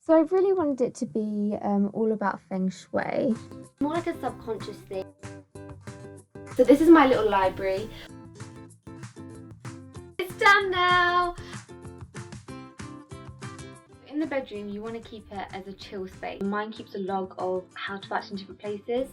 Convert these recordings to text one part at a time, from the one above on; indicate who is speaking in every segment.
Speaker 1: So I really wanted it to be all about Feng Shui.
Speaker 2: More like a subconscious thing. So this is my little library. It's done now! In the bedroom, you want to keep it as a chill space. Mine keeps a log of how to batch in different places.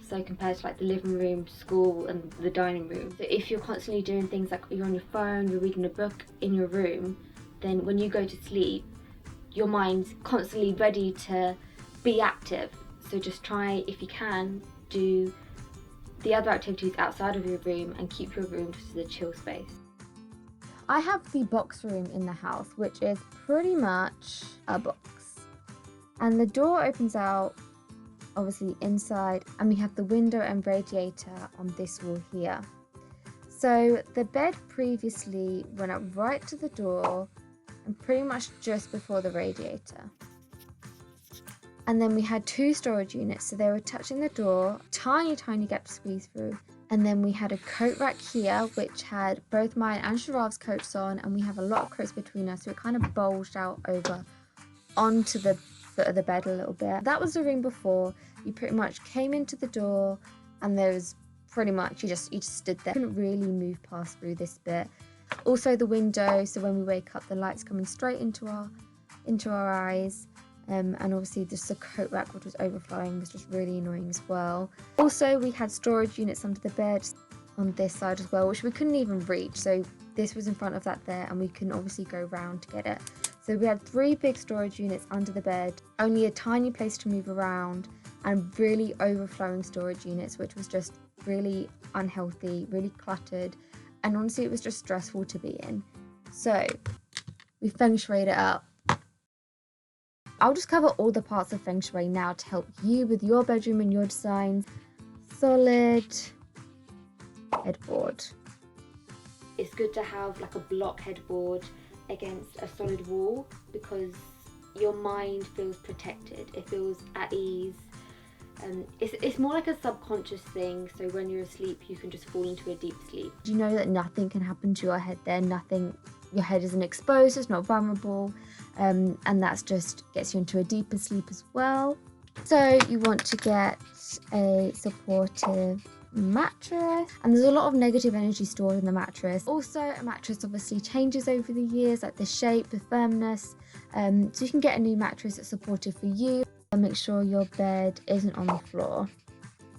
Speaker 2: So compared to like the living room, school and the dining room. So if you're constantly doing things like you're on your phone, you're reading a book in your room, then when you go to sleep, your mind's constantly ready to be active. So just try, if you can, do the other activities outside of your room and keep your room just as a chill space.
Speaker 1: I have the box room in the house, which is pretty much a box. And the door opens out, obviously inside, and we have the window and radiator on this wall here. So the bed previously went up right to the door and pretty much just before the radiator. And then we had 2 storage units, so they were touching the door, tiny gap to squeeze through. And then we had a coat rack here, which had both mine and Sharav's coats on, and we have a lot of coats between us, so it kind of bulged out over onto the foot of the bed a little bit. That was the room before. You pretty much came into the door, and there was pretty much, you just stood there. Couldn't really move past through this bit. Also the window, so when we wake up, the light's coming straight into our eyes. And obviously just the coat rack, which was overflowing, was just really annoying as well. Also, we had storage units under the bed on this side as well, which we couldn't even reach. So this was in front of that there, and we couldn't obviously go round to get it. So we had 3 big storage units under the bed, only a tiny place to move around, and really overflowing storage units, which was just really unhealthy, really cluttered, and honestly it was just stressful to be in. So we Feng Shuied it up. I'll just cover all the parts of Feng Shui now to help you with your bedroom and your designs. Solid headboard.
Speaker 2: It's good to have like a block headboard against a solid wall because your mind feels protected, it feels at ease. It's more like a subconscious thing, so when you're asleep you can just fall into a deep sleep.
Speaker 1: Do you know that nothing can happen to your head there? Nothing, your head isn't exposed, it's not vulnerable, and that just gets you into a deeper sleep as well. So you want to get a supportive mattress, and there's a lot of negative energy stored in the mattress. Also, a mattress obviously changes over the years, like the shape, the firmness, so you can get a new mattress that's supportive for you. And make sure your bed isn't on the floor.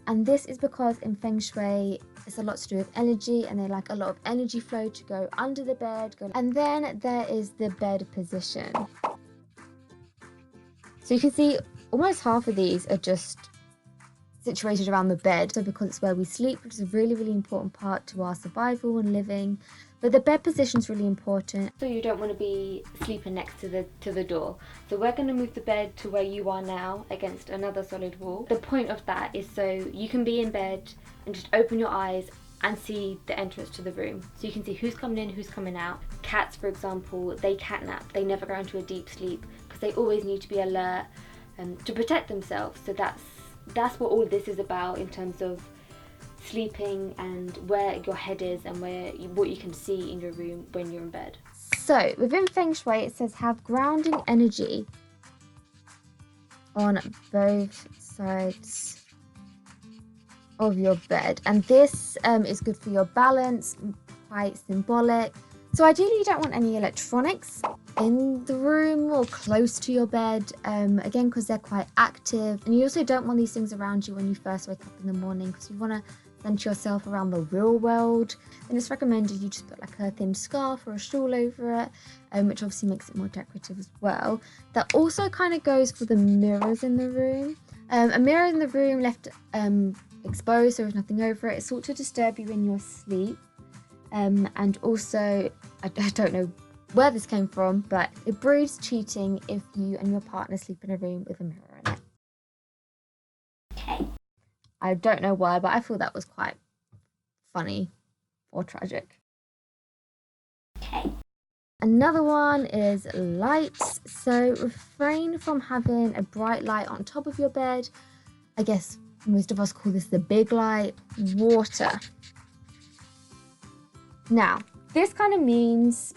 Speaker 1: And this is because in Feng Shui it's a lot to do with energy, and they like a lot of energy flow to go under the bed. And then there is the bed position. So you can see almost half of these are just situated around the bed, so because it's where we sleep, which is a really important part to our survival and living. But the bed position is really important.
Speaker 2: So you don't want to be sleeping next to the door. So we're going to move the bed to where you are now against another solid wall. The point of that is so you can be in bed and just open your eyes and see the entrance to the room. So you can see who's coming in, who's coming out. Cats, for example, they catnap. They never go into a deep sleep because they always need to be alert to protect themselves. So that's what all of this is about in terms of sleeping and where your head is and what you can see in your room when you're in bed.
Speaker 1: So within Feng Shui it says have grounding energy on both sides of your bed, and this is good for your balance, quite symbolic. So ideally you don't want any electronics in the room or close to your bed, again because they're quite active, and you also don't want these things around you when you first wake up in the morning because you want to center yourself around the real world. And it's recommended you just put like a thin scarf or a shawl over it, which obviously makes it more decorative as well. That also kind of goes for the mirrors in the room. A mirror in the room left exposed, there is nothing over it, it's thought to disturb you in your sleep. And also, I don't know where this came from, but it breeds cheating if you and your partner sleep in a room with a mirror in it.
Speaker 2: Okay.
Speaker 1: I don't know why, but I thought that was quite funny or tragic.
Speaker 2: Okay.
Speaker 1: Another one is lights. So refrain from having a bright light on top of your bed. I guess most of us call this the big light. Water. Now, this kind of means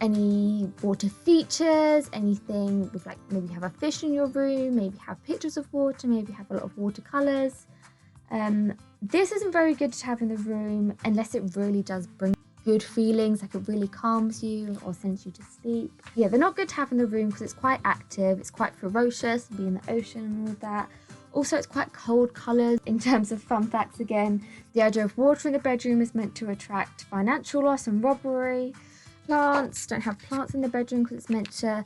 Speaker 1: any water features, anything with like maybe have a fish in your room, maybe have pictures of water, maybe have a lot of watercolors. This isn't very good to have in the room unless it really does bring good feelings, like it really calms you or sends you to sleep. Yeah, they're not good to have in the room because it's quite active, it's quite ferocious, be in the ocean and all of that. Also, it's quite cold colours. In terms of fun facts again, the idea of water in the bedroom is meant to attract financial loss and robbery. Plants, don't have plants in the bedroom because it's meant to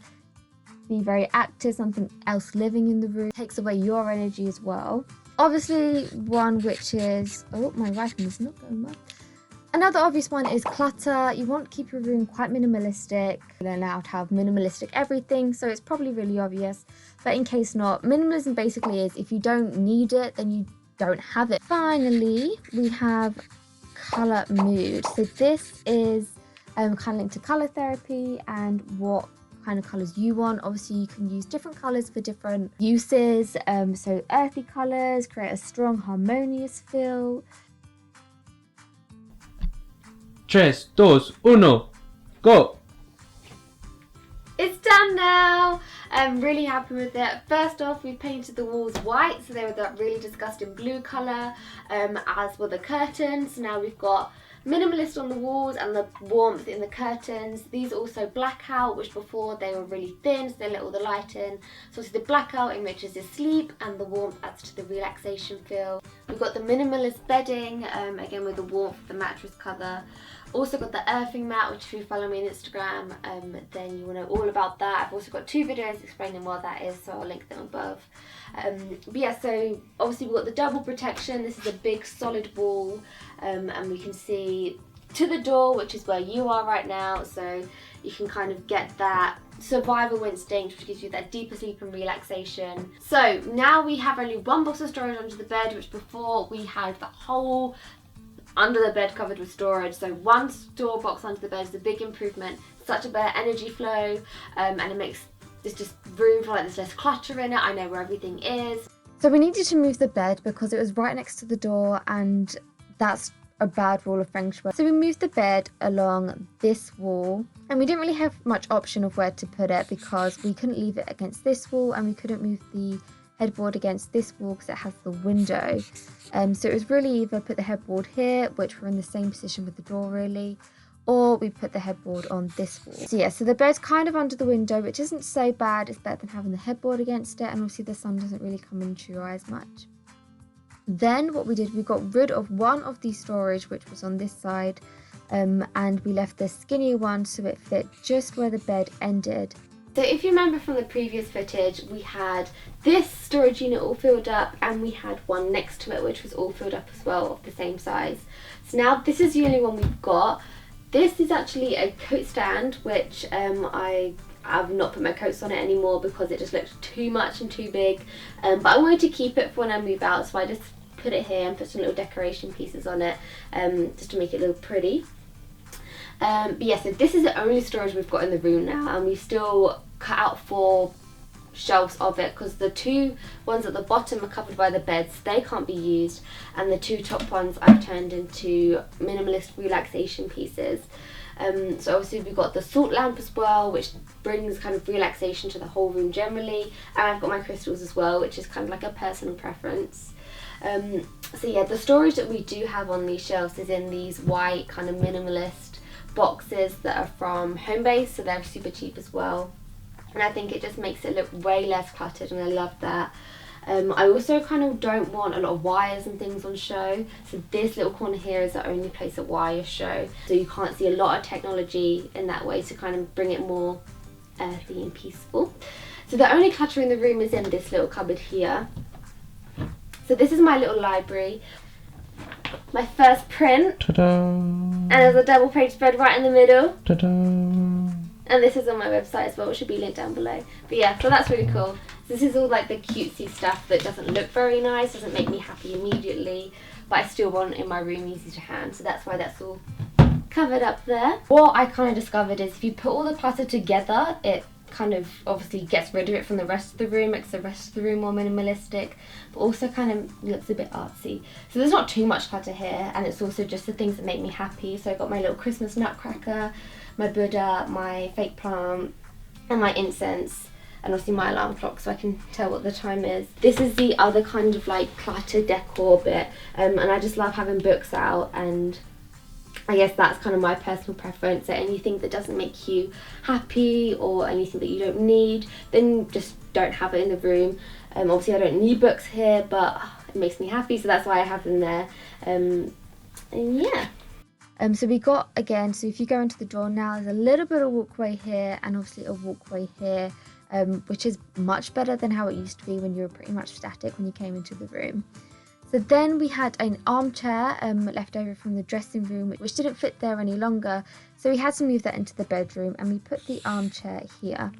Speaker 1: be very active, something else living in the room. It takes away your energy as well. Obviously, one which is, oh, my writing is not going well. Another obvious one is clutter. You want to keep your room quite minimalistic. You're allowed to have minimalistic everything, so it's probably really obvious. But in case not, minimalism basically is if you don't need it, then you don't have it. Finally, we have color mood. So this is kind of linked to color therapy and what kind of colors you want. Obviously, you can use different colors for different uses. So earthy colors create a strong, harmonious feel.
Speaker 3: 3, 2, 1, go!
Speaker 2: It's done now! I'm really happy with it. First off, we painted the walls white, so they were that really disgusting blue colour, as were the curtains. Now we've got minimalist on the walls and the warmth in the curtains. These also blackout, which before they were really thin, so they let all the light in. So obviously the blackout enriches your sleep and the warmth adds to the relaxation feel. We've got the minimalist bedding, again with the warmth, the mattress cover. Also got the earthing mat, which if you follow me on Instagram, then you will know all about that. I've also got 2 videos explaining what that is, so I'll link them above. But yeah, so obviously we've got the double protection. This is a big solid wall, and we can see to the door, which is where you are right now, so you can kind of get that survival instinct, which gives you that deeper sleep and relaxation. So now we have only one box of storage under the bed, which before we had the whole under the bed covered with storage. So one store box under the bed is a big improvement. Such a better energy flow, and it makes this just room for like there's less clutter in it. I know where everything is.
Speaker 1: So we needed to move the bed because it was right next to the door, and that's a bad rule of Feng Shui. So we moved the bed along this wall, and we didn't really have much option of where to put it because we couldn't leave it against this wall and we couldn't move the headboard against this wall because it has the window. So it was really either put the headboard here, which we're in the same position with the door really, or we put the headboard on this wall. So yeah, so the bed's kind of under the window, which isn't so bad. It's better than having the headboard against it, and obviously the sun doesn't really come into your eyes much. Then what we did, we got rid of one of the storage, which was on this side, and we left the skinnier one so it fit just where the bed ended.
Speaker 2: So if you remember from the previous footage, we had this storage unit all filled up and we had one next to it which was all filled up as well, of the same size. So now this is the only one we've got. This is actually a coat stand, which I've not put my coats on it anymore because it just looked too much and too big. But I wanted to keep it for when I move out, so I just put it here and put some little decoration pieces on it, just to make it look pretty. But yeah, so this is the only storage we've got in the room now, and we still cut out 4 shelves of it because the 2 ones at the bottom are covered by the beds, they can't be used, and the 2 top ones I've turned into minimalist relaxation pieces. So obviously we've got the salt lamp as well, which brings kind of relaxation to the whole room generally, and I've got my crystals as well, which is kind of like a personal preference. So yeah, the storage that we do have on these shelves is in these white kind of minimalist boxes that are from Homebase, so they're super cheap as well, and I think it just makes it look way less cluttered, and I love that. I also kind of don't want a lot of wires and things on show, so this little corner here is the only place that wires show, so you can't see a lot of technology in that way, to kind of bring it more earthy and peaceful. So the only clutter in the room is in this little cupboard here. So this is my little library. My first print. Ta-da! And there's a double page spread right in the middle. Ta-da! And this is on my website as well, which should be linked down below. But yeah, so that's really cool. So this is all like the cutesy stuff that doesn't look very nice, doesn't make me happy immediately, but I still want it in my room easy to hand, so that's why that's all covered up there. What I kind of discovered is if you put all the clutter together, it kind of obviously gets rid of it from the rest of the room, makes the rest of the room more minimalistic, but also kind of looks a bit artsy. So there's not too much clutter here, and it's also just the things that make me happy. So I got my little Christmas nutcracker, my Buddha, my fake plant, and my incense, and obviously my alarm clock so I can tell what the time is. This is the other kind of like cluttered decor bit, and I just love having books out, and I guess that's kind of my personal preference. So anything that doesn't make you happy or anything that you don't need, then just don't have it in the room. Obviously I don't need books here, but it makes me happy, so that's why I have them there. And yeah.
Speaker 1: So we got, again, so if you go into the door now, there's a little bit of walkway here and obviously a walkway here, which is much better than how it used to be when you were pretty much static when you came into the room. So then we had an armchair left over from the dressing room, which didn't fit there any longer. So we had to move that into the bedroom, and we put the armchair here.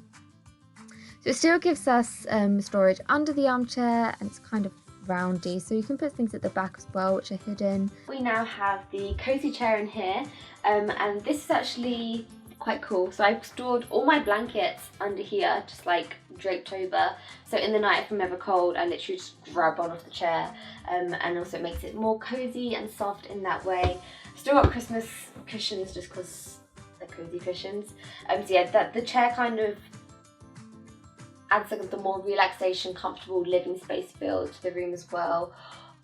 Speaker 1: So it still gives us storage under the armchair, and it's kind of roundy, so you can put things at the back as well, which are hidden.
Speaker 2: We now have the cozy chair in here, and this is actually quite cool. So I've stored all my blankets under here, just like draped over, so in the night if I'm ever cold I literally just grab one off the chair, and also it makes it more cozy and soft in that way. Still got Christmas cushions just because they're cozy cushions. So yeah, the chair kind of adds like the more relaxation, comfortable living space feel to the room as well.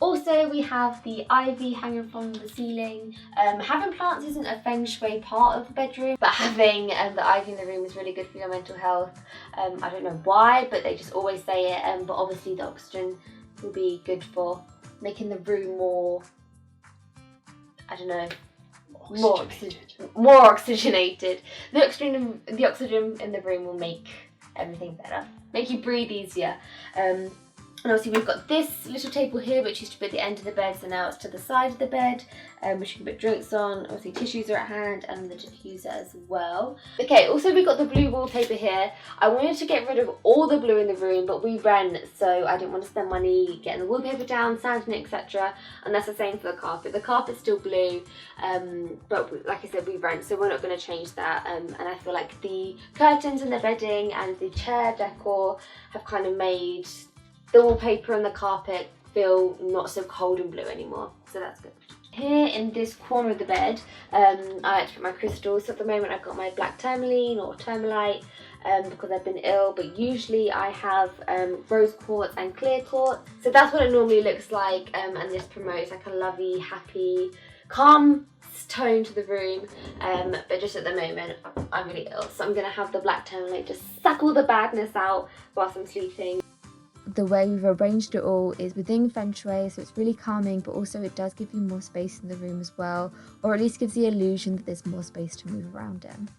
Speaker 2: Also, we have the ivy hanging from the ceiling. Having plants isn't a Feng Shui part of the bedroom, but having the ivy in the room is really good for your mental health. I don't know why, but they just always say it. But obviously the oxygen will be good for making the room more, I don't know, more oxygenated. The oxygen in the room will make everything better, make you breathe easier. And obviously we've got this little table here, which used to be at the end of the bed, so now it's to the side of the bed, which you can put drinks on. Obviously tissues are at hand, and the diffuser as well. Okay, also we've got the blue wallpaper here. I wanted to get rid of all the blue in the room, but we rent, so I didn't want to spend money getting the wallpaper down, sanding it, etc. And that's the same for the carpet. The carpet's still blue, but like I said, we rent, so we're not going to change that. And I feel like the curtains and the bedding and the chair decor have kind of made the wallpaper and the carpet feel not so cold and blue anymore, so that's good. Here in this corner of the bed, I like to put my crystals. So at the moment I've got my black tourmaline or tourmalite because I've been ill, but usually I have rose quartz and clear quartz. So that's what it normally looks like, and this promotes like a lovely, happy, calm tone to the room, but just at the moment I'm really ill, so I'm going to have the black tourmaline just suck all the badness out whilst I'm sleeping.
Speaker 1: The way we've arranged it all is within Feng Shui, so it's really calming, but also it does give you more space in the room as well, or at least gives the illusion that there's more space to move around in.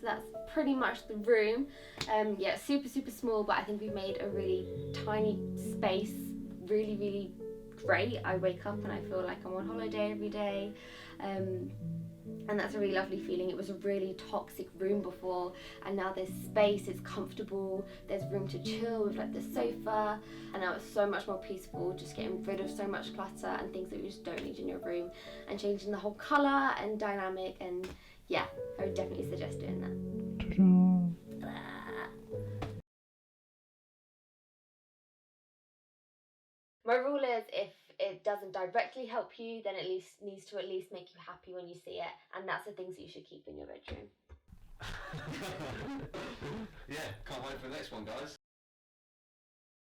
Speaker 2: That's pretty much the room. Yeah, super small, but I think we made a really tiny space really great. I wake up and I feel like I'm on holiday every day, and that's a really lovely feeling. It was a really toxic room before, and now there's space, it's comfortable, there's room to chill with like the sofa, and now it's so much more peaceful, just getting rid of so much clutter and things that you just don't need in your room, and changing the whole colour and dynamic. And yeah, I would definitely suggest doing that. My rule is if it doesn't directly help you, then it needs to at least make you happy when you see it, and that's the things that you should keep in your bedroom.
Speaker 4: Yeah, can't wait for the next one, guys.